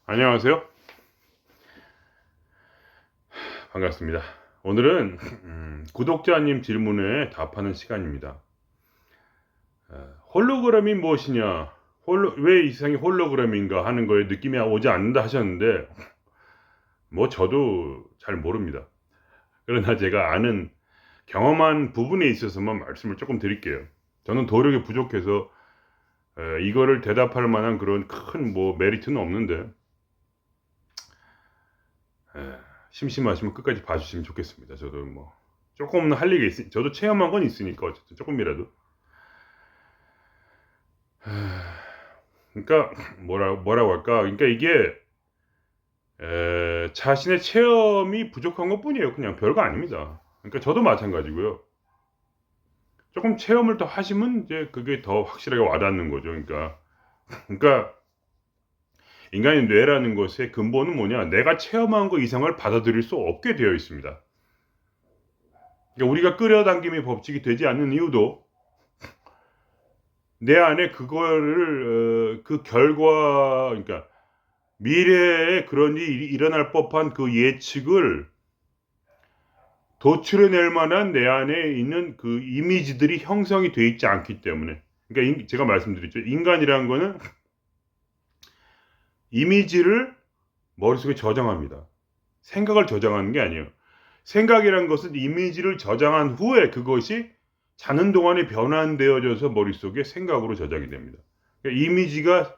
안녕하세요. 반갑습니다. 오늘은 구독자님 질문에 답하는 시간입니다. 홀로그램이 무엇이냐? 왜 이 세상이 홀로그램인가 하는 거에 느낌이 오지 않는다 하셨는데, 뭐 저도 잘 모릅니다. 그러나 제가 아는 경험한 부분에 있어서만 말씀을 조금 드릴게요. 저는 도력이 부족해서 이거를 대답할 만한 그런 큰 메리트는 없는데, 에, 심심하시면 끝까지 봐주시면 좋겠습니다. 저도 조금 할 얘기 저도 체험한 건 있으니까 어쨌든 조금이라도. 그러니까 뭐라고 할까? 그러니까 이게 자신의 체험이 부족한 것뿐이에요. 그냥 별거 아닙니다. 그러니까 저도 마찬가지고요. 조금 체험을 더 하시면 이제 그게 더 확실하게 와닿는 거죠. 그러니까 인간의 뇌라는 것의 근본은 뭐냐? 내가 체험한 거 이상을 받아들일 수 없게 되어 있습니다. 그러니까 우리가 끌어당김의 법칙이 되지 않는 이유도 내 안에 그거를 그 결과, 그러니까 미래에 그런 일이 일어날 법한 그 예측을 도출해낼 만한 내 안에 있는 그 이미지들이 형성이 돼 있지 않기 때문에. 그러니까 제가 말씀드렸죠. 인간이라는 거는 이미지를 머릿속에 저장합니다. 생각을 저장하는 게 아니에요. 생각이란 것은 이미지를 저장한 후에 그것이 자는 동안에 변환되어져서 머릿속에 생각으로 저장이 됩니다. 그러니까 이미지가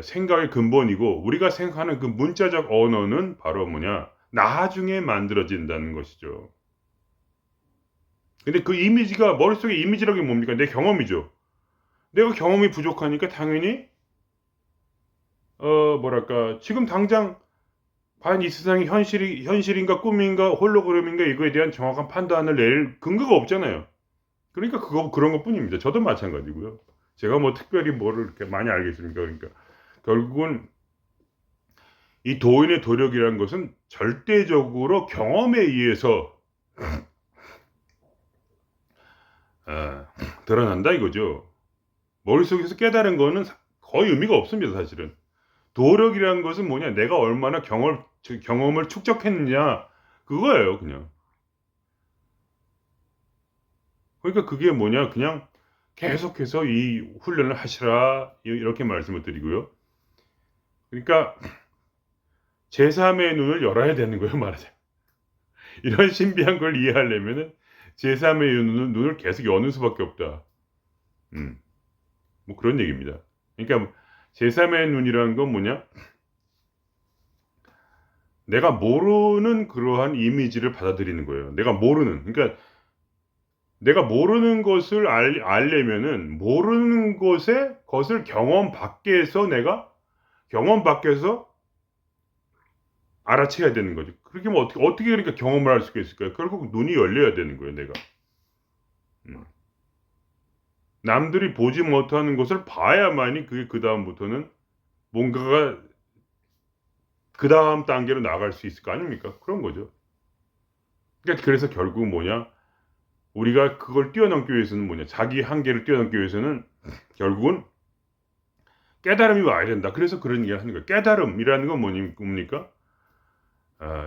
생각의 근본이고, 우리가 생각하는 그 문자적 언어는 바로 뭐냐? 나중에 만들어진다는 것이죠. 근데 그 이미지가, 머릿속에 이미지라는 게 뭡니까? 내 경험이죠. 내가 경험이 부족하니까 당연히 지금 당장 과연 이 세상이 현실인가 꿈인가 홀로그램인가 이거에 대한 정확한 판단을 낼 근거가 없잖아요. 그러니까 그런 것뿐입니다. 저도 마찬가지고요. 제가 특별히 뭐를 이렇게 많이 알겠습니까? 그러니까 결국은 이 도인의 도력이라는 것은 절대적으로 경험에 의해서 아, 드러난다 이거죠. 머릿속에서 깨달은 거는 거의 의미가 없습니다, 사실은. 도력이라는 것은 뭐냐? 내가 얼마나 경험을 축적했느냐, 그거예요, 그냥. 그러니까 그게 뭐냐? 그냥 계속해서 이 훈련을 하시라, 이렇게 말씀을 드리고요. 그러니까 제3의 눈을 열어야 되는 거예요, 말하자면. 이런 신비한 걸 이해하려면은 제3의 눈을 계속 여는 수밖에 없다. 음, 그런 얘기입니다. 그러니까 제3의 눈이라는 건 뭐냐? 내가 모르는 그러한 이미지를 받아들이는 거예요. 그러니까 내가 모르는 것을 알려면은 모르는 것을 경험 밖에서 알아채야 되는 거죠. 그렇게 하면 어떻게 그러니까 경험을 할 수가 있을까요? 결국 눈이 열려야 되는 거예요, 내가. 음. 남들이 보지 못하는 것을 봐야만이 그게 그다음부터는 뭔가가 그다음 단계로 나갈 수 있을 거 아닙니까? 그런 거죠. 그러니까 그래서 결국 뭐냐? 우리가 그걸 뛰어넘기 위해서는 뭐냐? 자기 한계를 뛰어넘기 위해서는 결국은 깨달음이 와야 된다. 그래서 그런 얘기를 하는 거예요. 깨달음이라는 건 뭡니까?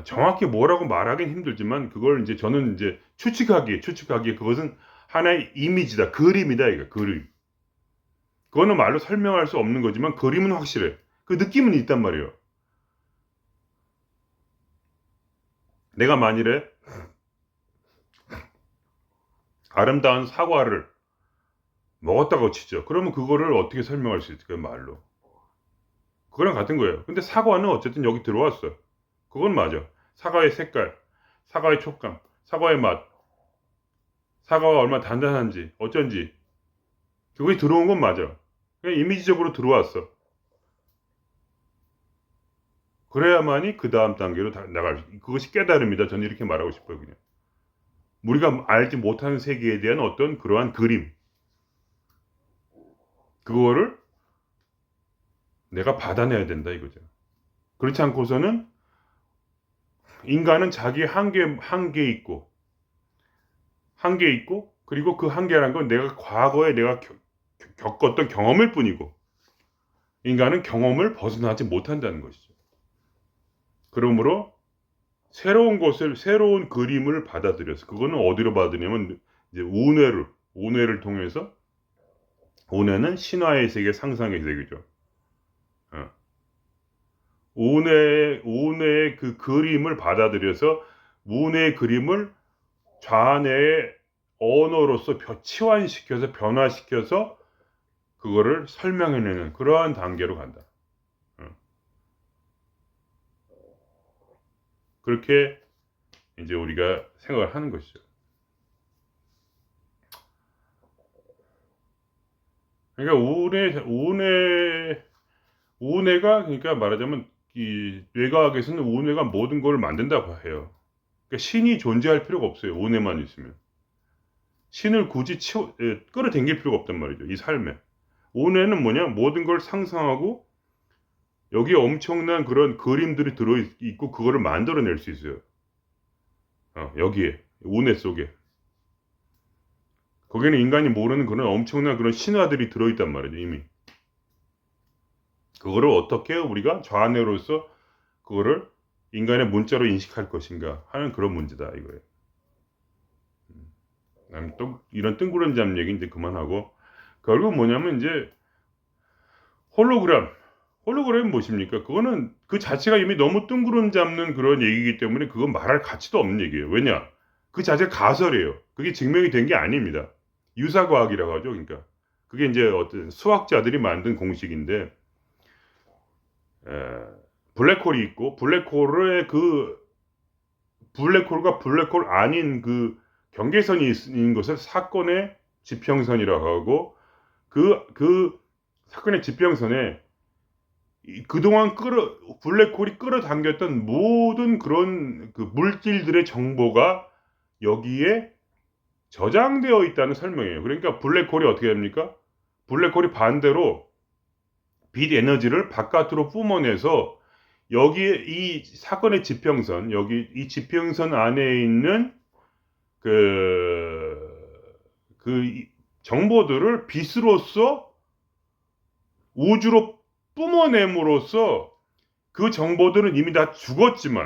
정확히 뭐라고 말하긴 힘들지만 그걸 이제 저는 이제 추측하기에 그것은 하나의 이미지다. 그림이다. 이거 그림. 그거는 말로 설명할 수 없는 거지만 그림은 확실해. 그 느낌은 있단 말이에요. 내가 만일에 아름다운 사과를 먹었다고 치죠. 그러면 그거를 어떻게 설명할 수 있을까요? 말로. 그거랑 같은 거예요. 근데 사과는 어쨌든 여기 들어왔어. 그건 맞아. 사과의 색깔, 사과의 촉감, 사과의 맛, 사과가 얼마나 단단한지, 어쩐지. 그게 들어온 건 맞아. 그냥 이미지적으로 들어왔어. 그래야만이 그 다음 단계로 그것이 깨달음이다. 저는 이렇게 말하고 싶어요, 그냥. 우리가 알지 못하는 세계에 대한 어떤 그러한 그림. 그거를 내가 받아내야 된다, 이거죠. 그렇지 않고서는 인간은 자기 한계 있고, 그리고 그 한계란 건 내가 과거에 겪었던 경험일 뿐이고, 인간은 경험을 벗어나지 못한다는 것이죠. 그러므로 새로운 그림을 받아들여서, 그거는 어디로 받으냐면 이제 운회를 통해서, 운회는 신화의 세계, 상상의 세계죠. 어. 운회의 그 그림을 받아들여서 운회의 그림을 좌뇌의 언어로서 치환시켜서 변화시켜서 그거를 설명해내는 그러한 단계로 간다. 그렇게 이제 우리가 생각을 하는 것이죠. 그러니까 우뇌가 그러니까 말하자면 이 뇌과학에서는 우뇌가 모든 걸 만든다고 해요. 그러니까 신이 존재할 필요가 없어요. 우뇌만 있으면. 신을 굳이 끌어당길 필요가 없단 말이죠. 이 삶에. 우뇌는 뭐냐? 모든 걸 상상하고 여기에 엄청난 그런 그림들이 들어있고 그거를 만들어낼 수 있어요. 여기에. 우뇌 속에. 거기는 인간이 모르는 그런 엄청난 그런 신화들이 들어있단 말이죠. 이미. 그거를 어떻게 우리가 좌뇌로서 그거를 인간의 문자로 인식할 것인가 하는 그런 문제다 이거예요. 나는 또 이런 뜬구름 잡 얘기 이제 그만하고, 결국 뭐냐면 이제 홀로그램이 무엇입니까? 그거는 그 자체가 이미 너무 뜬구름 잡는 그런 얘기이기 때문에 그건 말할 가치도 없는 얘기예요. 왜냐? 그 자체가 가설이에요. 그게 증명이 된 게 아닙니다. 유사과학이라고 하죠. 그러니까 그게 이제 어떤 수학자들이 만든 공식인데, 블랙홀이 있고 블랙홀과 블랙홀 아닌 그 경계선이 있는 것을 사건의 지평선이라고 하고, 그 사건의 지평선에 그동안 블랙홀이 끌어당겼던 모든 그런 그 물질들의 정보가 여기에 저장되어 있다는 설명이에요. 그러니까 블랙홀이 어떻게 됩니까? 블랙홀이 반대로 빛 에너지를 바깥으로 뿜어내서 여기에 이 사건의 지평선, 여기 이 지평선 안에 있는 그 정보들을 빛으로써 우주로 뿜어냄으로써 그 정보들은 이미 다 죽었어요.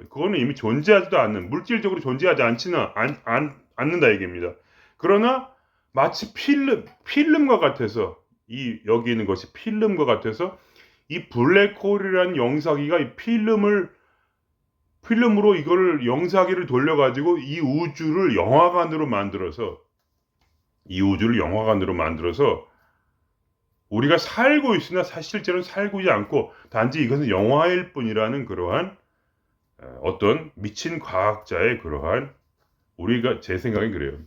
그거는 이미 존재하지도 않는, 물질적으로 존재하지 않는다 얘기입니다. 그러나 마치 필름과 같아서, 여기 있는 것이 필름과 같아서 이 블랙홀이라는 영사기가 이 필름으로 이걸 영사기를 돌려가지고 이 우주를 영화관으로 만들어서 우리가 살고 있으나 실제로는 살고 있지 않고 단지 이것은 영화일 뿐이라는 그러한 어떤 미친 과학자의 그러한, 제 생각엔 그래요.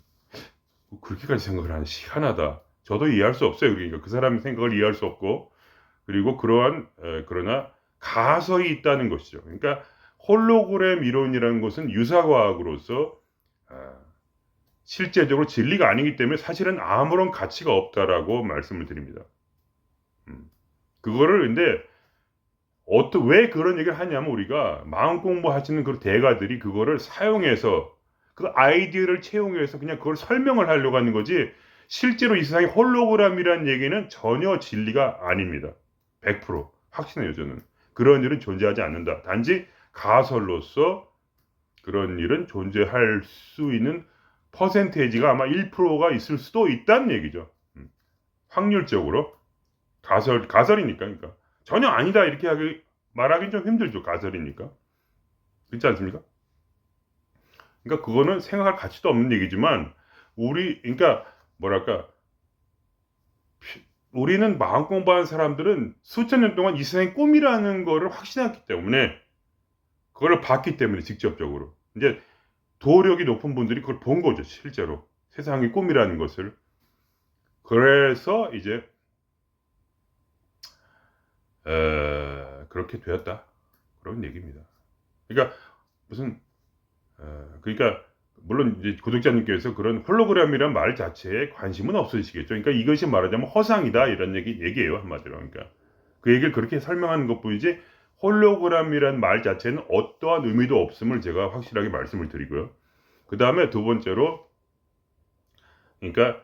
그렇게까지 생각을 하는 희한하다. 저도 이해할 수 없어요. 그러니까 그 사람의 생각을 이해할 수 없고, 그리고 그러나 가설이 있다는 것이죠. 그러니까 홀로그램 이론이라는 것은 유사과학으로서 실제적으로 진리가 아니기 때문에 사실은 아무런 가치가 없다라고 말씀을 드립니다. 그거를 근데 왜 그런 얘기를 하냐면, 우리가 마음 공부하시는 그 대가들이 그거를 사용해서 그 아이디어를 채용해서 그냥 그걸 설명을 하려고 하는 거지, 실제로 이 세상에 홀로그램이라는 얘기는 전혀 진리가 아닙니다. 100% 확신해요. 저는 그런 일은 존재하지 않는다. 단지 가설로서 그런 일은 존재할 수 있는 퍼센테이지가 아마 1%가 있을 수도 있다는 얘기죠. 확률적으로. 가설이니까. 그러니까 전혀 아니다 이렇게 말하기 좀 힘들죠. 가설이니까. 그렇지 않습니까? 그러니까 그거는 생각할 가치도 없는 얘기지만, 그러니까 뭐랄까, 우리는 마음 공부하는 사람들은 수천 년 동안 이 세상의 꿈이라는 거를 확신했기 때문에, 그걸 봤기 때문에 직접적으로 이제 도력이 높은 분들이 그걸 본 거죠. 실제로 세상의 꿈이라는 것을. 그래서 이제 그렇게 되었다 그런 얘기입니다. 그러니까 그러니까 물론 이제 구독자님께서 그런 홀로그램이란 말 자체에 관심은 없으시겠죠. 그러니까 이것이 말하자면 허상이다 이런 얘기예요, 한마디로. 그러니까 그 얘기를 그렇게 설명하는 것뿐이지 홀로그램이란 말 자체는 어떠한 의미도 없음을 제가 확실하게 말씀을 드리고요. 그 다음에 두 번째로, 그러니까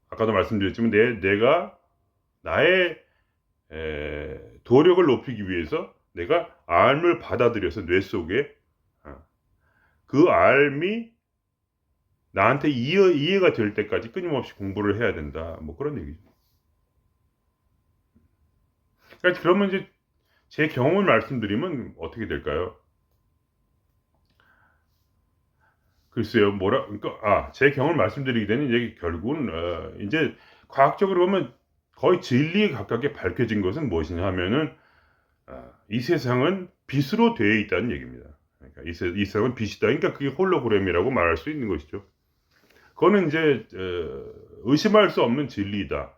아까도 말씀드렸지만 내가 나의 도력을 높이기 위해서 내가 알을 받아들여서 뇌 속에 그 알이 나한테 이해가 될 때까지 끊임없이 공부를 해야 된다. 뭐 그런 얘기죠. 그러니까 그러면 이제 제 경험을 말씀드리면 어떻게 될까요? 글쎄요, 그러니까, 제 경험을 말씀드리게 되는 이제 결국은, 이제 과학적으로 보면 거의 진리에 가깝게 밝혀진 것은 무엇이냐 하면은, 이 세상은 빛으로 되어 있다는 얘기입니다. 그러니까 이 세상은 빛이다. 그러니까 그게 홀로그램이라고 말할 수 있는 것이죠. 그거는 이제, 의심할 수 없는 진리다.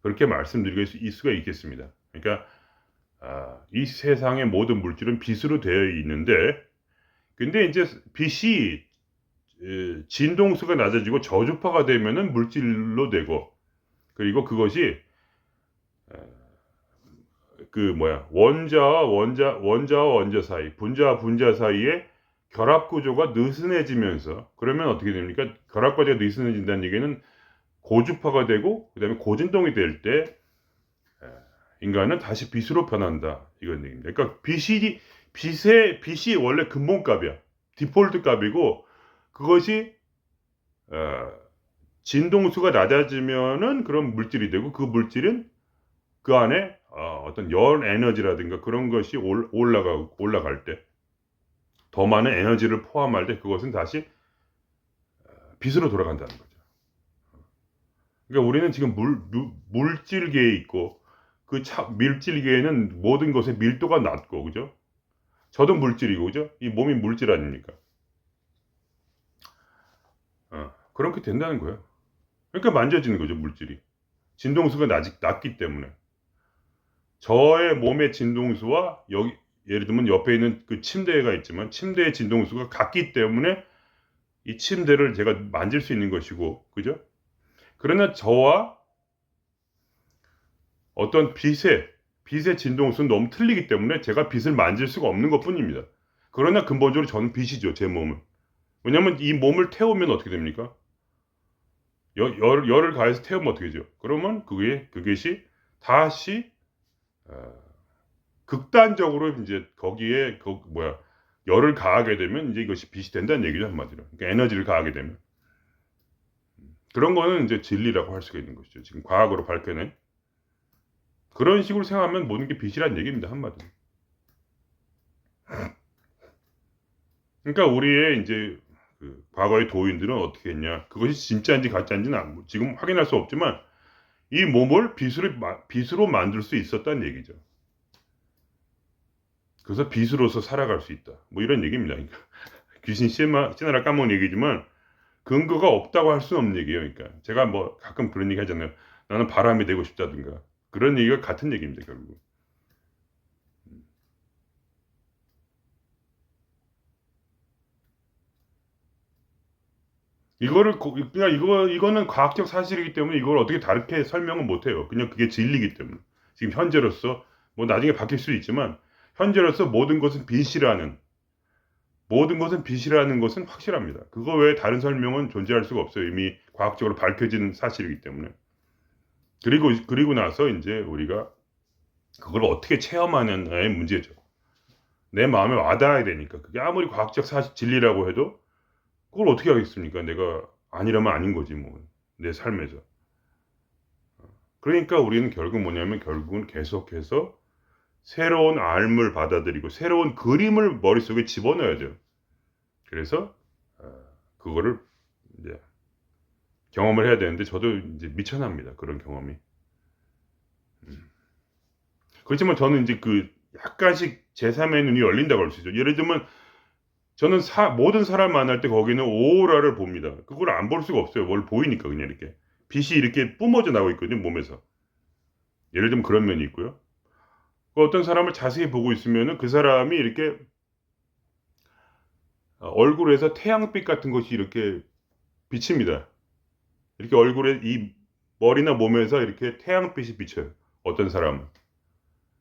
그렇게 말씀드릴 수가 있겠습니다. 그러니까, 이 세상의 모든 물질은 빛으로 되어 있는데, 근데 이제 빛이 진동수가 낮아지고 저주파가 되면은 물질로 되고, 그리고 그것이 원자와 원자 사이, 분자와 분자 사이에 결합 구조가 느슨해지면서, 그러면 어떻게 됩니까? 결합 구조가 느슨해진다는 얘기는 고주파가 되고 그다음에 고진동이 될 때 인간은 다시 빛으로 변한다, 이건 얘기입니다. 그러니까 빛이 원래 근본값이야. 디폴트 값이고, 그것이 진동수가 낮아지면은 그런 물질이 되고, 그 물질은 그 안에 어떤 열 에너지라든가 그런 것이 올라갈 때, 더 많은 에너지를 포함할 때 그것은 다시 빛으로 돌아간다는 거죠. 그러니까 우리는 지금 물질계에 있고, 그 물질계에는 모든 것의 밀도가 낮고, 그죠? 저도 물질이고, 그죠? 이 몸이 물질 아닙니까? 그렇게 된다는 거예요. 그러니까 만져지는 거죠, 물질이. 진동수가 낮기 때문에. 저의 몸의 진동수와 예를 들면 옆에 있는 그 침대가 있지만, 침대의 진동수가 같기 때문에 이 침대를 제가 만질 수 있는 것이고, 그죠? 그러나 저와 어떤 빛의 진동수는 너무 틀리기 때문에 제가 빛을 만질 수가 없는 것 뿐입니다. 그러나 근본적으로 저는 빛이죠, 제 몸은. 왜냐면 이 몸을 태우면 어떻게 됩니까? 열을 가해서 태우면 어떻게 되죠? 그러면 그것이 다시 극단적으로 이제 거기에 열을 가하게 되면 이제 이것이 빛이 된다는 얘기죠, 한마디로. 그러니까 에너지를 가하게 되면. 그런 거는 이제 진리라고 할 수가 있는 것이죠. 지금 과학으로 밝혀낸. 그런 식으로 생각하면 모든 게 빛이란 얘기입니다, 한마디로. 그러니까 우리의 이제 과거의 도인들은 어떻게 했냐? 그것이 진짜인지 가짜인지는 지금 확인할 수 없지만 이 몸을 빛으로 만들 수 있었다는 얘기죠. 그래서 빛으로서 살아갈 수 있다. 뭐 이런 얘기입니다. 그러니까 귀신 씨나라 까먹은 얘기지만 근거가 없다고 할 수는 없는 얘기예요. 그러니까 제가 뭐 가끔 그런 얘기 하잖아요. 나는 바람이 되고 싶다든가. 그런 얘기가 같은 얘기입니다, 결국. 그냥 이거는 과학적 사실이기 때문에 이걸 어떻게 다르게 설명은 못해요. 그냥 그게 진리이기 때문에. 지금 현재로서, 뭐 나중에 바뀔 수 있지만, 현재로서 모든 것은 빛이라는 것은 확실합니다. 그거 외에 다른 설명은 존재할 수가 없어요. 이미 과학적으로 밝혀진 사실이기 때문에. 그리고 나서 이제 우리가 그걸 어떻게 체험하느냐의 문제죠. 내 마음에 와닿아야 되니까. 그게 아무리 과학적 진리라고 해도 그걸 어떻게 하겠습니까? 내가 아니라면 아닌 거지, 뭐. 내 삶에서. 그러니까 우리는 결국은 계속해서 새로운 알을 받아들이고 새로운 그림을 머릿속에 집어넣어야 돼요. 그래서 그거를 이제 경험을 해야 되는데 저도 이제 미쳐납니다. 그런 경험이. 그렇지만 저는 이제 약간씩 제3의 눈이 열린다고 할 수 있죠. 예를 들면 저는 모든 사람 만날 때 거기는 오라를 봅니다. 그걸 안 볼 수가 없어요. 뭘 보이니까 그냥 이렇게 빛이 이렇게 뿜어져 나오고 있거든요, 몸에서. 예를 들면 그런 면이 있고요. 어떤 사람을 자세히 보고 있으면은 그 사람이 이렇게 얼굴에서 태양빛 같은 것이 이렇게 비칩니다. 이렇게 얼굴에 이 머리나 몸에서 이렇게 태양빛이 비쳐요. 어떤 사람은.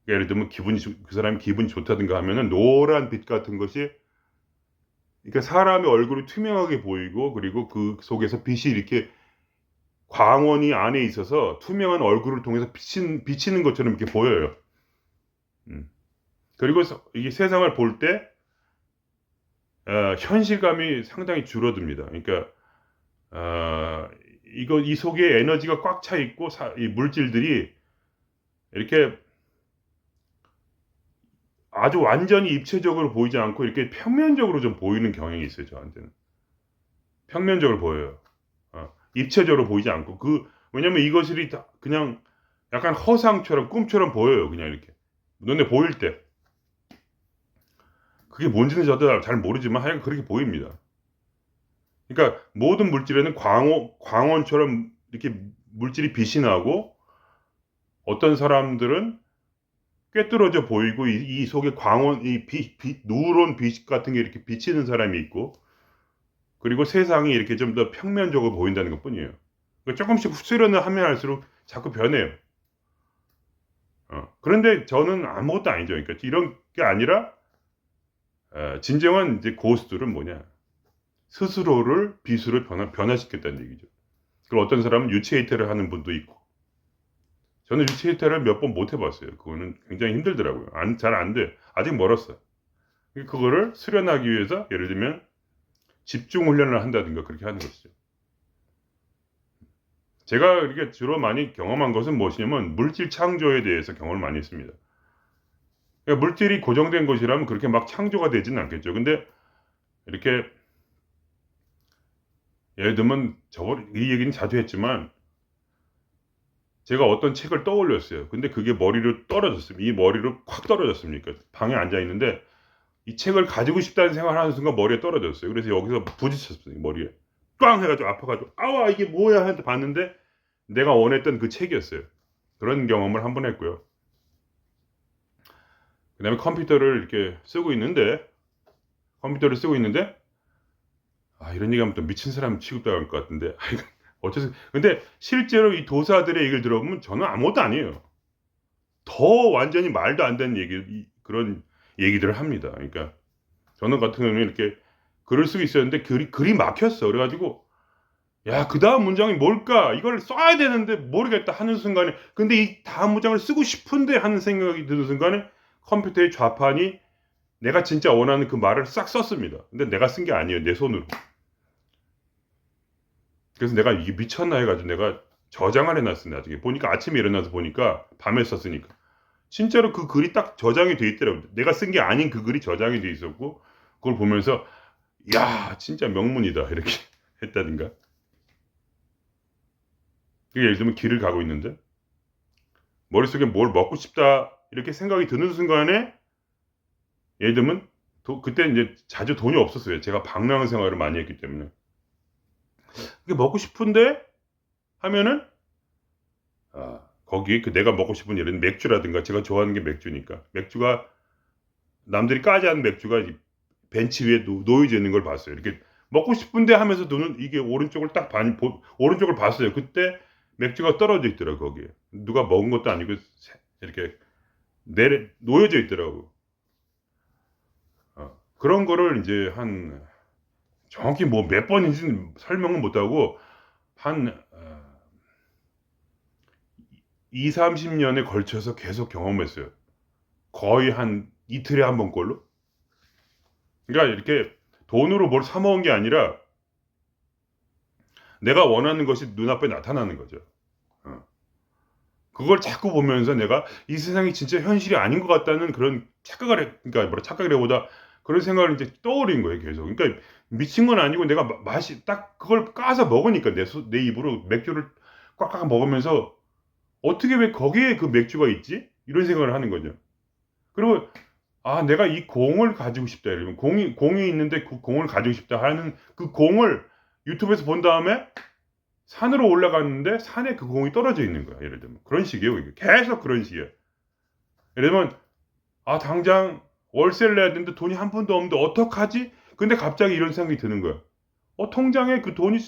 예를 들면 그 사람이 기분이 좋다든가 하면은 노란 빛 같은 것이, 그러니까 사람의 얼굴이 투명하게 보이고, 그리고 그 속에서 빛이 이렇게 광원이 안에 있어서 투명한 얼굴을 통해서 비치는 것처럼 이렇게 보여요. 그리고 이게 세상을 볼 때 현실감이 상당히 줄어듭니다. 그러니까 이 속에 에너지가 꽉 차 있고 이 물질들이 이렇게 아주 완전히 입체적으로 보이지 않고 이렇게 평면적으로 좀 보이는 경향이 있어요. 저한테는 평면적으로 보여요. 입체적으로 보이지 않고 왜냐면 이것이 다 그냥 약간 허상처럼 꿈처럼 보여요. 그냥 이렇게 눈에 보일 때 그게 뭔지는 저도 잘 모르지만 하여간 그렇게 보입니다. 그러니까 모든 물질에는 광원처럼 이렇게 물질이 빛이 나고 어떤 사람들은 꿰뚫어져 보이고 이 속에 누런 빛 같은 게 이렇게 비치는 사람이 있고 그리고 세상이 이렇게 좀 더 평면적으로 보인다는 것 뿐이에요. 그러니까 조금씩 수련을 하면 할수록 자꾸 변해요. 그런데 저는 아무것도 아니죠. 그러니까 이런 게 아니라 진정한 이제 고스트는 뭐냐? 스스로를 빛으로 변화시켰다는 얘기죠. 그리고 어떤 사람은 유체이터를 하는 분도 있고, 저는 유체이터를 몇 번 못 해봤어요. 그거는 굉장히 힘들더라고요. 잘 안 돼. 아직 멀었어. 그거를 수련하기 위해서 예를 들면 집중 훈련을 한다든가 그렇게 하는 것이죠. 제가 이렇게 주로 많이 경험한 것은 무엇이냐면 물질 창조에 대해서 경험을 많이 했습니다. 그러니까 물질이 고정된 것이라면 그렇게 막 창조가 되지는 않겠죠. 근데 이렇게 예를 들면 이 얘기는 자주 했지만 제가 어떤 책을 떠올렸어요. 근데 그게 머리로 떨어졌습니다. 이 머리로 콱 떨어졌습니까? 방에 앉아 있는데 이 책을 가지고 싶다는 생각을 하는 순간 머리에 떨어졌어요. 그래서 여기서 부딪혔어요. 머리에. 꽝 해가지고 아파가지고 아와 이게 뭐야 하면서 봤는데 내가 원했던 그 책이었어요. 그런 경험을 한 번 했고요. 그 다음에 컴퓨터를 쓰고 있는데 이런 얘기하면 또 미친 사람 취급당할 것 같은데 어째서 근데 실제로 이 도사들의 얘기를 들어보면 저는 아무것도 아니에요. 더 완전히 말도 안 되는 그런 얘기들을 합니다. 그러니까 저는 같은 경우는 이렇게 글을 쓰고 있었는데 글이 막혔어. 그래가지고 야, 그 다음 문장이 뭘까? 이걸 써야 되는데 모르겠다 하는 순간에 근데 이 다음 문장을 쓰고 싶은데 하는 생각이 드는 순간에 컴퓨터의 좌판이 내가 진짜 원하는 그 말을 싹 썼습니다. 근데 내가 쓴 게 아니에요. 내 손으로. 그래서 내가 이게 미쳤나 해가지고 내가 저장을 해놨어. 나중에 보니까 아침에 일어나서 보니까 밤에 썼으니까 진짜로 그 글이 딱 저장이 돼 있더라고요. 내가 쓴 게 아닌 그 글이 저장이 돼 있었고 그걸 보면서 야 진짜 명문이다 이렇게 했다든가. 예를 들면 길을 가고 있는데 머릿속에 뭘 먹고 싶다 이렇게 생각이 드는 순간에 예를 들면 그때 이제 자주 돈이 없었어요. 제가 방랑 생활을 많이 했기 때문에 이게 먹고 싶은데 하면은 거기 그 내가 먹고 싶은 예를 들면 맥주라든가 제가 좋아하는 게 맥주니까 맥주가 남들이 까지 않은 맥주가 벤치 위에 놓여져 있는 걸 봤어요. 이렇게 먹고 싶은데 하면서 눈은 이게 오른쪽을 봤어요. 그때 맥주가 떨어져 있더라고 거기에. 누가 먹은 것도 아니고 이렇게 놓여져 있더라고. 그런 거를 이제 정확히 뭐 몇 번인지는 설명은 못하고 한 2, 30년에 걸쳐서 계속 경험했어요. 거의 한 이틀에 한 번꼴로. 그러니까 이렇게 돈으로 뭘 사 먹은 게 아니라 내가 원하는 것이 눈앞에 나타나는 거죠. 그걸 자꾸 보면서 내가 이 세상이 진짜 현실이 아닌 것 같다는 그런 착각을 해보다 그런 생각을 이제 떠올린 거예요, 계속. 그러니까 미친 건 아니고 내가 맛이 딱 그걸 까서 먹으니까 내 입으로 맥주를 꽉꽉 먹으면서 어떻게 왜 거기에 그 맥주가 있지? 이런 생각을 하는 거죠. 그리고 내가 이 공을 가지고 싶다. 이러면 공이 있는데 그 공을 가지고 싶다 하는 그 공을 유튜브에서 본 다음에 산으로 올라갔는데 산에 그 공이 떨어져 있는 거야. 예를 들면 그런 식이에요. 이게 계속 그런 식이에요. 예를 들면 당장 월세를 내야 되는데 돈이 한 푼도 없는데 어떡하지? 근데 갑자기 이런 생각이 드는 거야. 통장에 그 돈이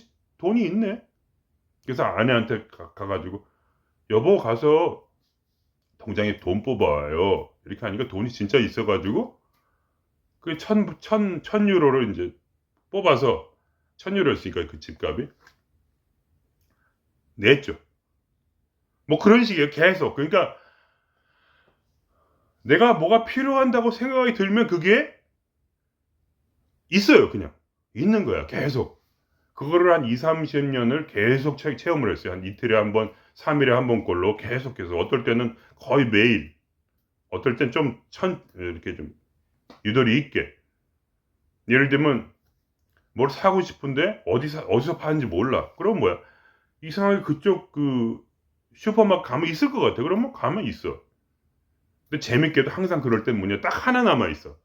있네. 그래서 아내한테 가가지고 여보 가서 통장에 돈 뽑아와요. 이렇게 하니까 돈이 진짜 있어가지고 그 천 유로를 이제 뽑아서 1,000유로였으니까 그 집값이 냈죠. 뭐 그런 식이에요. 계속. 그러니까 내가 뭐가 필요한다고 생각이 들면 그게 있어요. 그냥 있는 거야. 계속. 그거를 한 2-30년을 계속 체험을 했어요. 한 이틀에 한 번, 3일에 한 번꼴로 계속해서. 어떨 때는 거의 매일, 어떨 땐 좀 이렇게 좀 유도리 있게. 예를 들면 뭘 사고 싶은데 어디서 파는지 몰라. 그럼 뭐야? 이상하게 그쪽 슈퍼마켓 가면 있을 것 같아. 그러면 가면 있어. 근데 재밌게도 항상 그럴 땐 뭐냐? 딱 하나 남아 있어.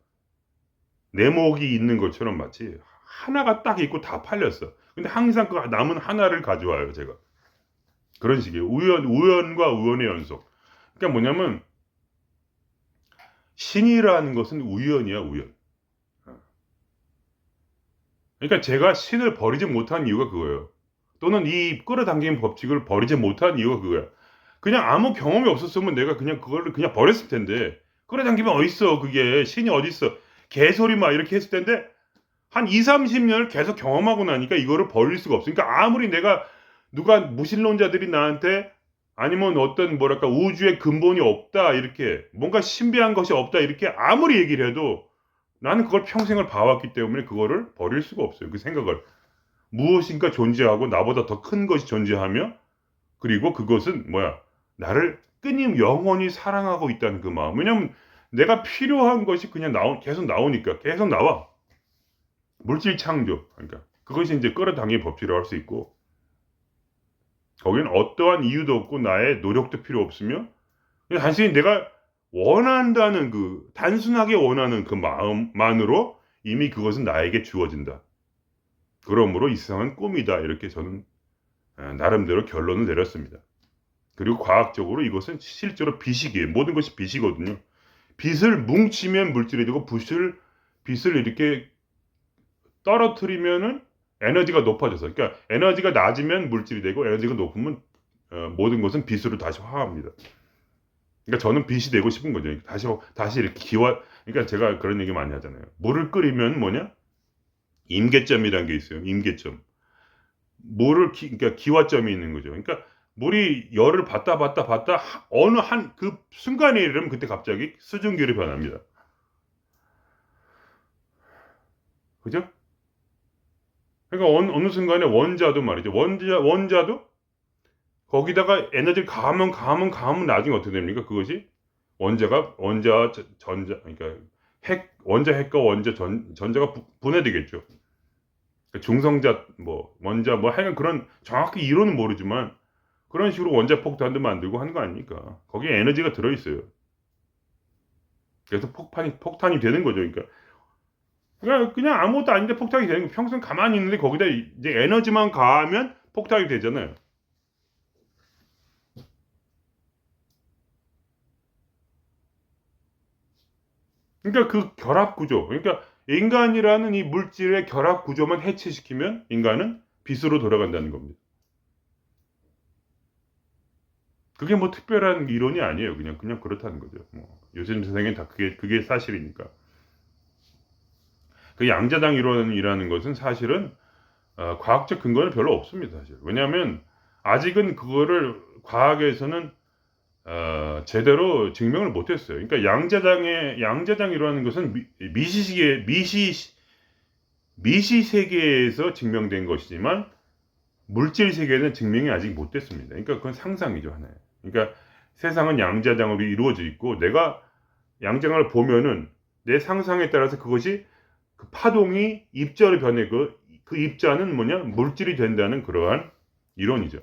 내목이 있는 것처럼 마치 하나가 딱 있고 다 팔렸어. 근데 항상 그 남은 하나를 가져와요, 제가. 그런 식이에요. 우연과 우연의 연속. 그러니까 뭐냐면 신이라는 것은 우연이야, 우연. 그러니까 제가 신을 버리지 못한 이유가 그거예요. 또는 이 끌어당기는 법칙을 버리지 못한 이유가 그거야. 그냥 아무 경험이 없었으면 내가 그냥 그거를 그냥 버렸을 텐데, 끌어당기면 어딨어, 그게. 신이 어딨어. 개소리 막 이렇게 했을 텐데, 한 2-30년을 계속 경험하고 나니까 이거를 버릴 수가 없어. 그러니까 아무리 내가 누가 무신론자들이 나한테 아니면 어떤 뭐랄까 우주의 근본이 없다 이렇게 뭔가 신비한 것이 없다 이렇게 아무리 얘기를 해도 나는 그걸 평생을 봐왔기 때문에 그거를 버릴 수가 없어요. 그 생각을. 무엇인가 존재하고 나보다 더 큰 것이 존재하며 그리고 그것은 뭐야 나를 영원히 사랑하고 있다는 그 마음. 왜냐면 내가 필요한 것이 그냥 계속 나오니까 계속 나와. 물질 창조. 그러니까 그것이 이제 끌어당기는 법칙이라고 할 수 있고 거기는 어떠한 이유도 없고 나의 노력도 필요 없으며 그냥 단순히 내가 원한다는 단순하게 원하는 그 마음만으로 이미 그것은 나에게 주어진다. 그러므로 이 세상은 꿈이다. 이렇게 저는 나름대로 결론을 내렸습니다. 그리고 과학적으로 이것은 실제로 빛이기에 모든 것이 빛이거든요. 빛을 뭉치면 물질이 되고 빛을 이렇게 떨어뜨리면은 에너지가 높아져서 그러니까 에너지가 낮으면 물질이 되고 에너지가 높으면 모든 것은 빛으로 다시 화합니다. 그러니까 저는 빛이 되고 싶은 거죠. 다시 이렇게 그러니까 제가 그런 얘기 많이 하잖아요. 물을 끓이면 뭐냐? 임계점이라는 게 있어요. 임계점. 그러니까 기화점이 있는 거죠. 그러니까 물이 열을 받다 어느 한 그 순간에 이르면 그때 갑자기 수증기로 변합니다. 그죠? 그러니까 어느 순간에 원자도 말이죠. 원자도 거기다가 에너지를 가하면 나중에 어떻게 됩니까? 그것이 전자 그러니까 핵과 전자가 분해되겠죠. 그러니까 중성자 원자 하여간 그런 정확히 이론은 모르지만 그런 식으로 원자 폭탄도 만들고 하는 거 아닙니까? 거기에 에너지가 들어 있어요. 그래서 폭탄이 되는 거죠. 그러니까 그냥 아무것도 아닌데 폭탄이 되는 거. 평생 가만히 있는데 거기다 이제 에너지만 가하면 폭탄이 되잖아요. 그러니까 그 결합 구조. 그러니까 인간이라는 이 물질의 결합 구조만 해체시키면 인간은 빛으로 돌아간다는 겁니다. 그게 뭐 특별한 이론이 아니에요. 그냥 그렇다는 거죠. 요즘 세상엔 다 그게 사실이니까. 그 양자당 이론이라는 것은 사실은 과학적 근거는 별로 없습니다. 사실. 왜냐하면 아직은 그거를 과학에서는 제대로 증명을 못했어요. 그러니까 양자당이라는 것은 미시 세계에서 증명된 것이지만 물질 세계는 증명이 아직 못됐습니다. 그러니까 그건 상상이죠 하나의. 그러니까 세상은 양자당으로 이루어져 있고 내가 양자당을 보면은 내 상상에 따라서 그것이 그 파동이 입자로 변해 그 입자는 뭐냐 물질이 된다는 그러한 이론이죠.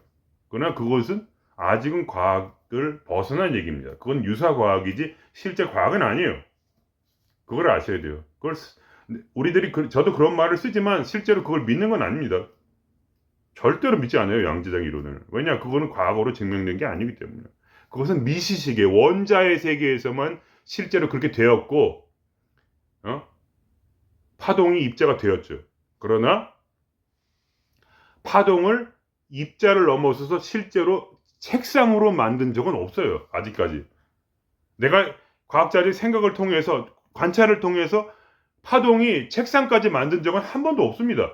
그러나 그것은 아직은 과학을 벗어난 얘기입니다. 그건 유사 과학이지 실제 과학은 아니에요. 그걸 아셔야 돼요. 저도 그런 말을 쓰지만 실제로 그걸 믿는 건 아닙니다. 절대로 믿지 않아요. 양자당 이론을. 왜냐? 그거는 과학으로 증명된 게 아니기 때문에. 그것은 미시세계 원자의 세계에서만 실제로 그렇게 되었고 파동이 입자가 되었죠. 그러나 파동을 입자를 넘어서서 실제로 책상으로 만든 적은 없어요. 아직까지. 내가 과학자들의 생각을 통해서 관찰을 통해서 파동이 책상까지 만든 적은 한 번도 없습니다.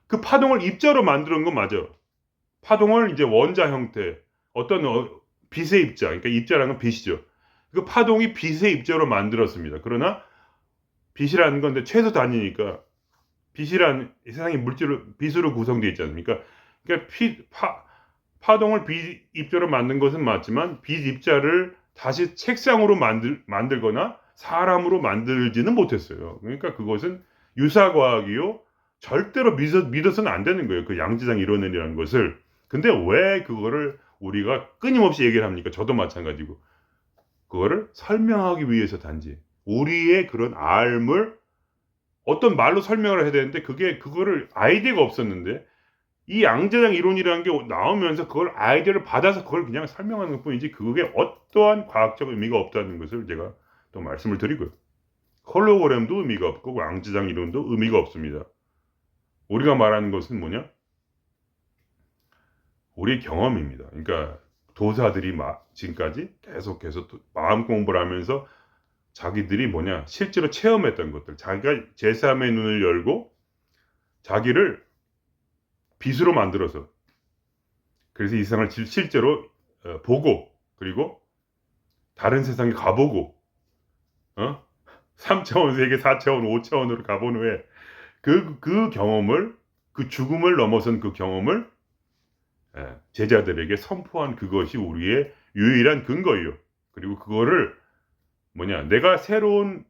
그 파동을 입자로 만드는 건 맞아요. 파동을 이제 원자 형태, 어떤 빛의 입자, 그러니까 입자라는 건 빛이죠. 그 파동이 빛의 입자로 만들었습니다. 그러나 빛이라는 건데 최소 단위니까 빛이라는 세상의 물질로 빛으로 구성되어 있지 않습니까? 그러니까 파동을 빛 입자로 만든 것은 맞지만 빛 입자를 다시 책상으로 만들거나 사람으로 만들지는 못했어요. 그러니까 그것은 유사과학이요. 절대로 믿어서는 안 되는 거예요. 그 양지장 이론이라는 것을. 근데 왜 그거를 우리가 끊임없이 얘기를 합니까? 저도 마찬가지고. 그거를 설명하기 위해서 단지 우리의 그런 알을 어떤 말로 설명을 해야 되는데 그거를 아이디어가 없었는데 이 양자장 이론이라는 게 나오면서 그걸 아이디어를 받아서 그걸 그냥 설명하는 것 뿐이지 그게 어떠한 과학적 의미가 없다는 것을 제가 또 말씀을 드리고요. 홀로그램도 의미가 없고 양자장 이론도 의미가 없습니다. 우리가 말하는 것은 뭐냐? 우리의 경험입니다. 그러니까 도사들이 지금까지 계속해서 마음 공부를 하면서 자기들이 뭐냐 실제로 체험했던 것들 자기가 제3의 눈을 열고 자기를 빛으로 만들어서 그래서 이 세상을 실제로 보고 그리고 다른 세상에 가보고 3차원 세계 4차원 5차원으로 가본 후에 그 경험을 그 죽음을 넘어선 그 경험을 제자들에게 선포한 그것이 우리의 유일한 근거예요. 그리고 그거를 뭐냐 내가 새로운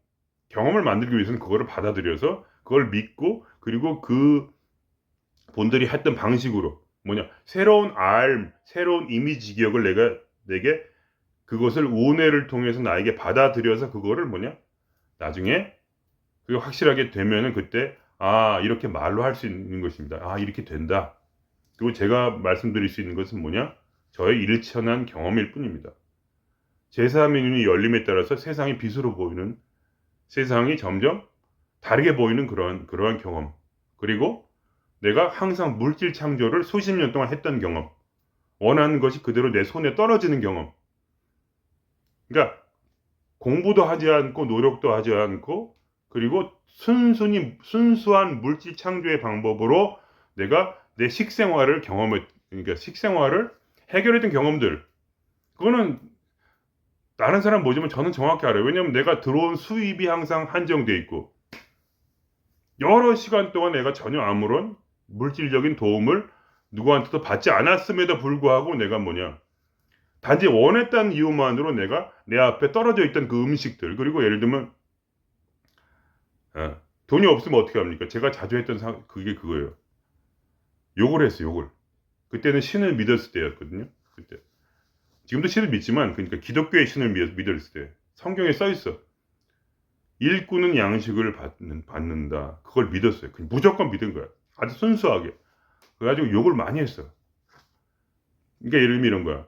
경험을 만들기 위해서는 그거를 받아들여서 그걸 믿고 그리고 그 본들이 했던 방식으로 뭐냐 새로운 새로운 이미지 기억을 내게 그것을 운해를 통해서 나에게 받아들여서 그거를 뭐냐 나중에 그게 확실하게 되면은 그때 이렇게 말로 할 수 있는 것입니다. 이렇게 된다. 그리고 제가 말씀드릴 수 있는 것은 뭐냐 저의 일천한 경험일 뿐입니다. 제3의 눈이 열림에 따라서 세상이 빛으로 보이는 세상이 점점 다르게 보이는 그러한 경험 그리고 내가 항상 물질 창조를 수십 년 동안 했던 경험 원하는 것이 그대로 내 손에 떨어지는 경험 그러니까 공부도 하지 않고 노력도 하지 않고 그리고 순수한 물질 창조의 방법으로 내가 내 식생활을 그러니까 식생활을 해결했던 경험들 그거는 다른 사람 모지만 저는 정확히 알아요. 왜냐하면 내가 들어온 수입이 항상 한정돼 있고 여러 시간 동안 내가 전혀 아무런 물질적인 도움을 누구한테도 받지 않았음에도 불구하고 내가 뭐냐 단지 원했다는 이유만으로 내가 내 앞에 떨어져 있던 그 음식들 그리고 예를 들면 돈이 없으면 어떻게 합니까? 제가 자주 했던 그게 그거예요. 욕을 했어요. 욕을. 그때는 신을 믿었을 때였거든요. 그때. 지금도 신을 믿지만 그러니까 기독교의 신을 믿었을 때 성경에 써 있어. 일꾼은 양식을 받는다. 그걸 믿었어요. 무조건 믿은 거야. 아주 순수하게. 그래가지고 욕을 많이 했어. 그러니까 예를 들면 이런 거야.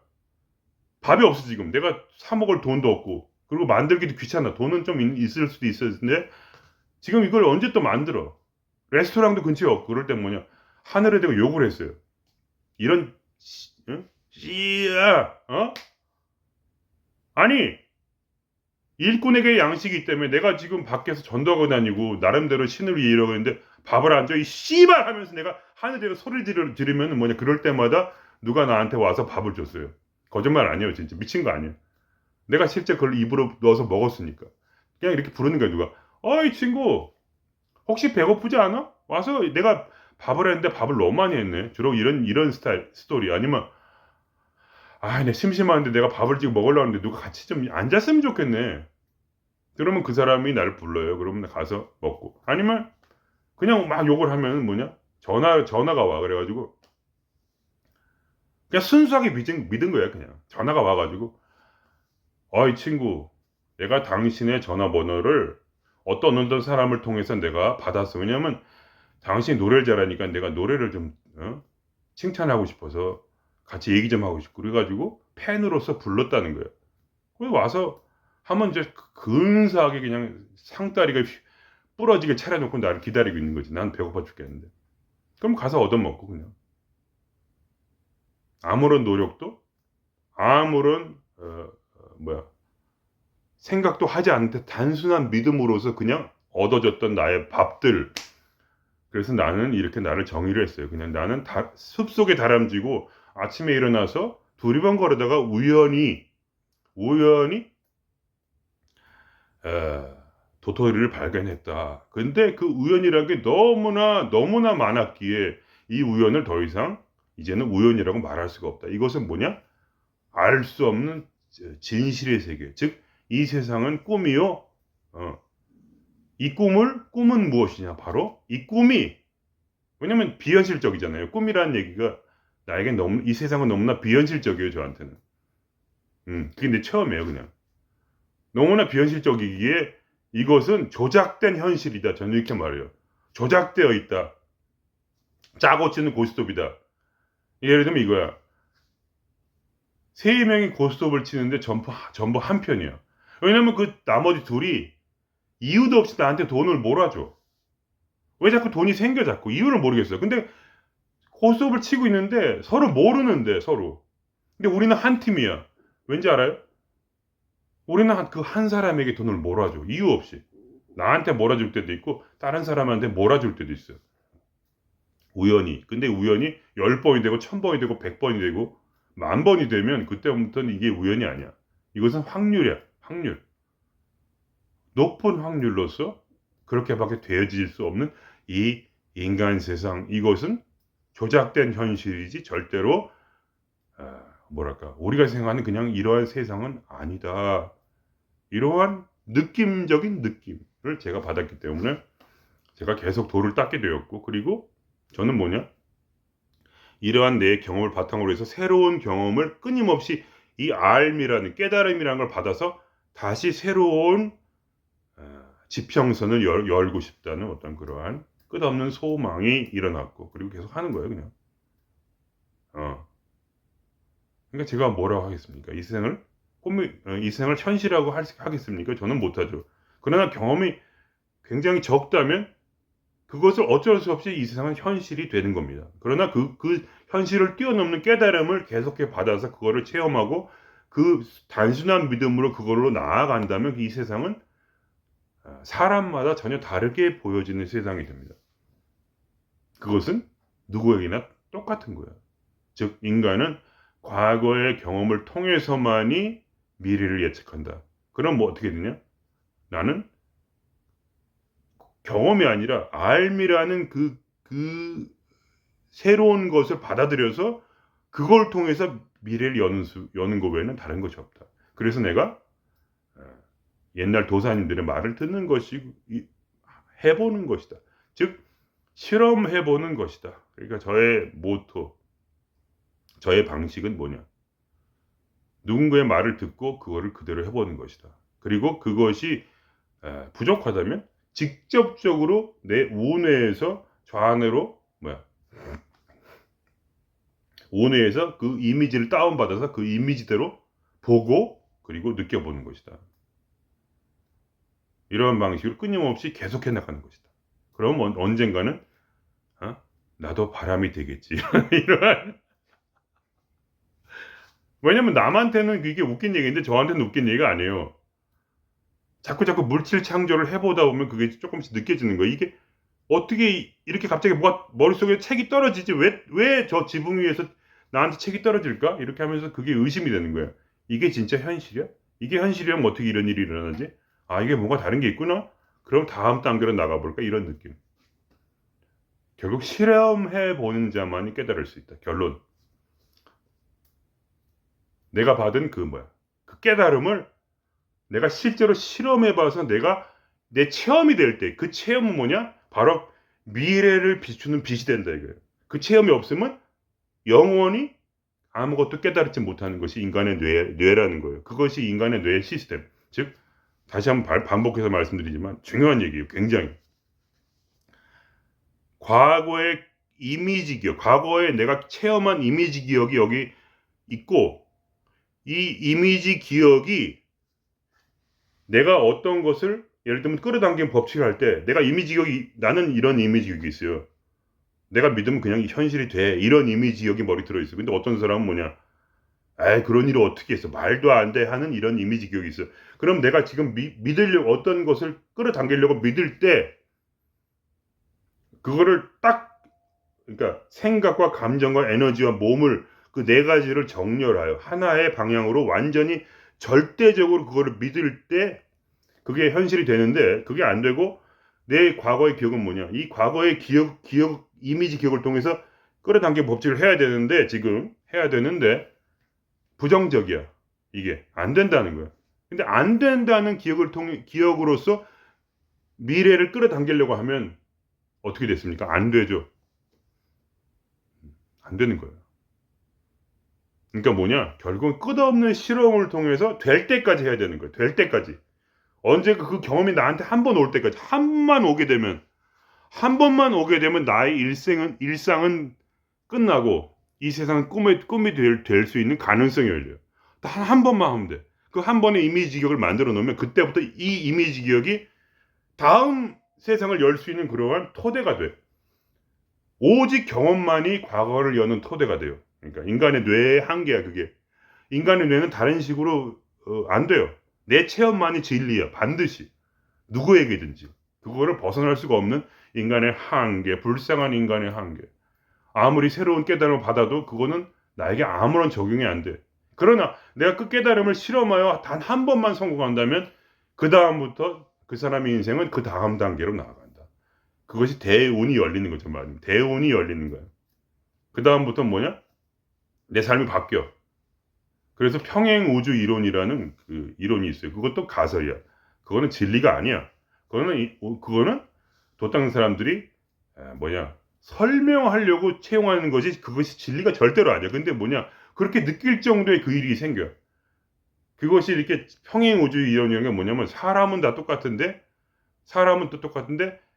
밥이 없어 지금. 내가 사 먹을 돈도 없고 그리고 만들기도 귀찮아. 돈은 좀 있을 수도 있었는데 지금 이걸 언제 또 만들어. 레스토랑도 근처에 없고 그럴 때 뭐냐. 하늘에 대고 욕을 했어요. 이런 씨야 아니 일꾼에게 양식이 있다며 내가 지금 밖에서 전도하고 다니고 나름대로 신을 위해 이러고 있는데 밥을 안 줘 이 씨발 하면서 내가 하늘에 소리를 지르면 뭐냐 그럴 때마다 누가 나한테 와서 밥을 줬어요. 거짓말 아니에요. 진짜 미친 거 아니에요. 내가 실제 그걸 입으로 넣어서 먹었으니까 그냥 이렇게 부르는 거야. 누가 어이 친구 혹시 배고프지 않아? 와서 내가 밥을 했는데 밥을 너무 많이 했네. 주로 이런 스토리 아니면 내 심심한데 내가 밥을 지금 먹으려고 하는데 누가 같이 좀 앉았으면 좋겠네. 그러면 그 사람이 나를 불러요. 그러면 가서 먹고 아니면 그냥 막 욕을 하면 뭐냐 전화가 와. 그래가지고 그냥 순수하게 믿은 거야. 그냥 전화가 와가지고 어이 친구 내가 당신의 전화번호를 어떤 사람을 통해서 내가 받았어. 왜냐면 당신이 노래를 잘하니까 내가 노래를 좀 칭찬하고 싶어서 같이 얘기 좀 하고 싶고 그래가지고 팬으로서 불렀다는 거예요. 그래서 와서 하면 이제 근사하게 그냥 상다리가 부러지게 차려놓고 나를 기다리고 있는 거지. 난 배고파 죽겠는데. 그럼 가서 얻어먹고 그냥 아무런 노력도 아무런 생각도 하지 않는데 단순한 믿음으로서 그냥 얻어졌던 나의 밥들 그래서 나는 이렇게 나를 정의를 했어요. 그냥 나는 숲속에 다람쥐고 아침에 일어나서 두리번거리다가 우연히 에, 도토리를 발견했다. 근데 그 우연이라는 게 너무나 많았기에 이 우연을 더 이상 이제는 우연이라고 말할 수가 없다. 이것은 뭐냐? 알 수 없는 진실의 세계. 즉, 이 세상은 꿈이요. 이 꿈은 무엇이냐? 바로 이 꿈이, 왜냐면 비현실적이잖아요. 꿈이라는 얘기가 나에겐 이 세상은 너무나 비현실적이에요, 저한테는. 그게 내 처음이에요, 그냥. 너무나 비현실적이기에 이것은 조작된 현실이다. 저는 이렇게 말해요. 조작되어 있다. 짜고 치는 고스톱이다. 예를 들면 이거야. 세 명이 고스톱을 치는데 전부 한 편이야. 왜냐면 그 나머지 둘이 이유도 없이 나한테 돈을 몰아줘. 왜 자꾸 돈이 생겨 자꾸. 이유를 모르겠어요. 근데 고스톱을 치고 있는데 서로 모르는데 서로. 근데 우리는 한 팀이야. 왠지 알아요? 우리는 그 한 사람에게 돈을 몰아줘. 이유 없이. 나한테 몰아줄 때도 있고 다른 사람한테 몰아줄 때도 있어요. 우연히. 근데 우연히 10번이 되고 1000번이 되고 100번이 되고 10,000번이 되면 그때부터는 이게 우연이 아니야. 이것은 확률이야. 확률. 높은 확률로서 그렇게밖에 되어질 수 없는 이 인간 세상. 이것은 조작된 현실이지 절대로 우리가 생각하는 그냥 이러한 세상은 아니다. 이러한 느낌적인 느낌을 제가 받았기 때문에 제가 계속 돌을 닦게 되었고, 그리고 저는 뭐냐? 이러한 내 경험을 바탕으로 해서 새로운 경험을 끊임없이 이 알미라는 깨달음이라는 걸 받아서 다시 새로운 지평선을 열고 싶다는 어떤 그러한 끝없는 소망이 일어났고, 그리고 계속 하는 거예요, 그냥. 그러니까 제가 뭐라고 하겠습니까? 이 생을 현실이라고 하겠습니까? 저는 못하죠. 그러나 경험이 굉장히 적다면 그것을 어쩔 수 없이 이 세상은 현실이 되는 겁니다. 그러나 그 현실을 뛰어넘는 깨달음을 계속해 받아서 그거를 체험하고 그 단순한 믿음으로 그걸로 나아간다면 이 세상은 사람마다 전혀 다르게 보여지는 세상이 됩니다. 그것은 누구에게나 똑같은 거예요. 즉, 인간은 과거의 경험을 통해서만이 미래를 예측한다. 그럼 뭐 어떻게 되냐? 나는 경험이 아니라 알미라는 그 새로운 것을 받아들여서 그걸 통해서 미래를 여는 것 외에는 다른 것이 없다. 그래서 내가 옛날 도사님들의 말을 듣는 것이 해보는 것이다. 즉, 실험해보는 것이다. 그러니까 저의 모토, 저의 방식은 뭐냐? 누군가의 말을 듣고 그거를 그대로 해보는 것이다. 그리고 그것이 부족하다면 직접적으로 내 우뇌에서 좌뇌로 우뇌에서 그 이미지를 다운받아서 그 이미지대로 보고 그리고 느껴보는 것이다. 이런 방식으로 끊임없이 계속해 나가는 것이다. 그럼 언젠가는 나도 바람이 되겠지. 이런. 왜냐면 남한테는 그게 웃긴 얘기인데 저한테는 웃긴 얘기가 아니에요. 자꾸 물질 창조를 해보다 보면 그게 조금씩 느껴지는 거예요. 이게 어떻게 이렇게 갑자기 뭐가 머릿속에 책이 떨어지지? 왜 저 지붕 위에서 나한테 책이 떨어질까? 이렇게 하면서 그게 의심이 되는 거예요. 이게 진짜 현실이야? 이게 현실이면 어떻게 이런 일이 일어나지? 이게 뭔가 다른 게 있구나? 그럼 다음 단계로 나가볼까? 이런 느낌. 결국 실험해보는 자만이 깨달을 수 있다. 결론. 내가 받은 그 깨달음을 내가 실제로 실험해봐서 내 체험이 될 때, 그 체험은 뭐냐? 바로 미래를 비추는 빛이 된다 이거예요. 그 체험이 없으면 영원히 아무것도 깨달지 못하는 것이 인간의 뇌라는 거예요. 그것이 인간의 뇌의 시스템. 즉, 다시 한번 반복해서 말씀드리지만 중요한 얘기예요. 굉장히. 과거의 이미지 기억, 과거에 내가 체험한 이미지 기억이 여기 있고, 이 이미지 기억이 내가 어떤 것을 예를 들면 끌어당기는 법칙을 할 때 나는 이런 이미지 기억이 있어요. 내가 믿으면 그냥 현실이 돼. 이런 이미지 기억이 머리 들어있어. 근데 어떤 사람은 뭐냐? 그런 일을 어떻게 했어? 말도 안 돼 하는 이런 이미지 기억이 있어. 그럼 내가 지금 믿으려고 어떤 것을 끌어당기려고 믿을 때 그거를 딱, 그러니까 생각과 감정과 에너지와 몸을 그 네 가지를 정렬하여 하나의 방향으로 완전히 절대적으로 그거를 믿을 때 그게 현실이 되는데, 그게 안 되고 내 과거의 기억은 뭐냐? 이 과거의 기억, 이미지 기억을 통해서 끌어당긴 법칙을 해야 되는데, 지금 해야 되는데 부정적이야. 이게 안 된다는 거야. 근데 안 된다는 기억을 통해 기억으로서 미래를 끌어당기려고 하면 어떻게 됐습니까? 안 되죠. 안 되는 거예요. 그러니까 뭐냐? 결국은 끝없는 실험을 통해서 될 때까지 해야 되는 거예요. 될 때까지. 언제가 그 경험이 나한테 한 번 올 때까지, 한 번만 오게 되면 나의 일상은 끝나고 이 세상은 꿈이 될 수 있는 가능성이 열려요. 단 한 번만 하면 돼. 그 한 번의 이미지 기억을 만들어 놓으면 그때부터 이 이미지 기억이 다음 세상을 열 수 있는 그러한 토대가 돼. 오직 경험만이 과거를 여는 토대가 돼요. 그러니까 인간의 뇌의 한계야, 그게. 인간의 뇌는 다른 식으로 안 돼요. 내 체험만이 진리야, 반드시. 누구에게든지. 그거를 벗어날 수가 없는 인간의 한계, 불쌍한 인간의 한계. 아무리 새로운 깨달음을 받아도 그거는 나에게 아무런 적용이 안 돼. 그러나 내가 그 깨달음을 실험하여 단 한 번만 성공한다면 그 다음부터 그 사람의 인생은 그 다음 단계로 나아간다. 그것이 대운이 열리는 거죠, 말하자면. 대운이 열리는 거예요. 그 다음부터 뭐냐? 내 삶이 바뀌어. 그래서 평행우주 이론이라는 그 이론이 있어요. 그것도 가설이야. 그거는 진리가 아니야. 그거는 도땅 사람들이 설명하려고 채용하는 것이, 그것이 진리가 절대로 아니야. 근데 그렇게 느낄 정도의 그 일이 생겨. 그것이 이렇게 평행우주 이론이라는 게 뭐냐면, 사람은 또 똑같은데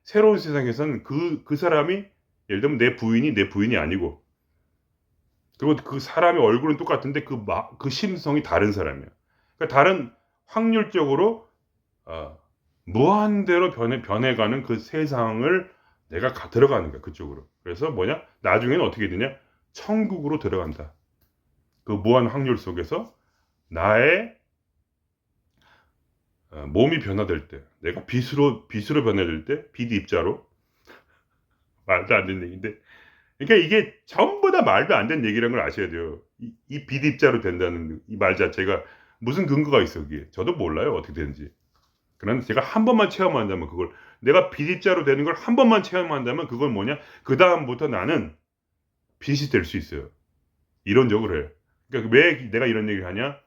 새로운 세상에서는 그 사람이, 예를 들면 내 부인이 아니고, 그리고 그 사람의 얼굴은 똑같은데 그 심성이 다른 사람이야. 그러니까 다른, 확률적으로 무한대로 변해가는 그 세상을 내가 들어가는 거야, 그쪽으로. 그래서 나중에는 어떻게 되냐? 천국으로 들어간다. 그 무한 확률 속에서 나의 몸이 변화될 때, 내가 빛으로 변화될 때, 빛 입자로. 말도 안 되는 얘기인데, 그러니까 이게 전부 다 말도 안 되는 얘기라는 걸 아셔야 돼요. 이 빛 입자로 된다는 이 말 자체가 무슨 근거가 있어, 그게. 저도 몰라요, 어떻게 되는지. 그런데 제가 한 번만 체험한다면, 그걸, 내가 빛 입자로 되는 걸 한 번만 체험한다면, 그건 그 다음부터 나는 빛이 될 수 있어요. 이론적으로 해요. 그러니까 왜 내가 이런 얘기를 하냐?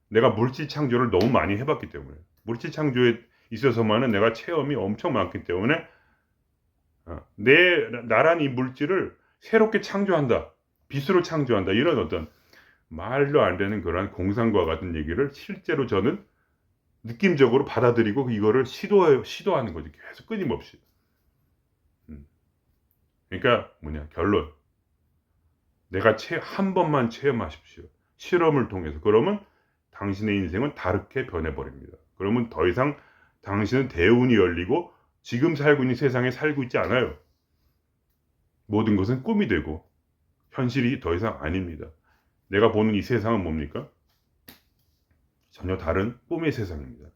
내가 물질 창조를 너무 많이 해봤기 때문에. 물질 창조에 있어서만은 내가 체험이 엄청 많기 때문에, 나란 이 물질을 새롭게 창조한다, 빛으로 창조한다, 이런 어떤 말도 안 되는 그러한 공상과 같은 얘기를 실제로 저는 느낌적으로 받아들이고 이거를 시도하는 거지, 계속 끊임없이. 그러니까 결론, 내가 한 번만 체험하십시오, 실험을 통해서. 그러면 당신의 인생은 다르게 변해버립니다. 그러면 더 이상 당신은 대운이 열리고 지금 살고 있는 세상에 살고 있지 않아요. 모든 것은 꿈이 되고 현실이 더 이상 아닙니다. 내가 보는 이 세상은 뭡니까? 전혀 다른 꿈의 세상입니다.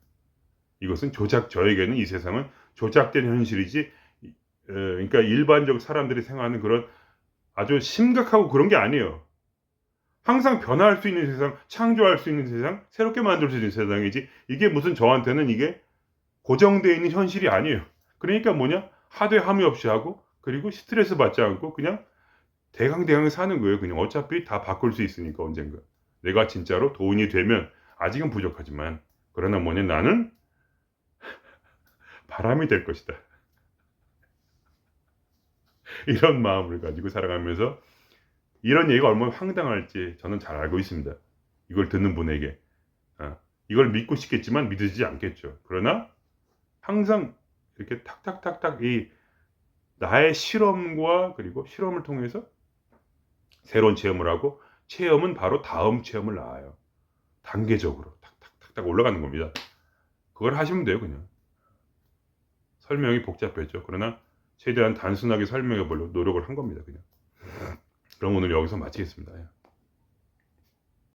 이것은 저에게는 이 세상은 조작된 현실이지, 그러니까 일반적 사람들이 생각하는 그런 아주 심각하고 그런 게 아니에요. 항상 변화할 수 있는 세상, 창조할 수 있는 세상, 새롭게 만들 수 있는 세상이지, 이게 무슨 저한테는 이게 고정되어 있는 현실이 아니에요. 그러니까 하되 함이 없이 하고, 그리고 스트레스 받지 않고 그냥 대강대강 사는 거예요. 그냥 어차피 다 바꿀 수 있으니까, 언젠가. 내가 진짜로 돈이 되면, 아직은 부족하지만, 그러나 나는 바람이 될 것이다. 이런 마음을 가지고 살아가면서, 이런 얘기가 얼마나 황당할지 저는 잘 알고 있습니다. 이걸 듣는 분에게. 이걸 믿고 싶겠지만 믿으시지 않겠죠. 그러나 항상 이렇게 탁탁탁탁 나의 실험과, 그리고 실험을 통해서 새로운 체험을 하고, 체험은 바로 다음 체험을 낳아요. 단계적으로 탁탁탁탁 올라가는 겁니다. 그걸 하시면 돼요, 그냥. 설명이 복잡했죠. 그러나 최대한 단순하게 설명해 보려고 노력을 한 겁니다, 그냥. 그럼 오늘 여기서 마치겠습니다.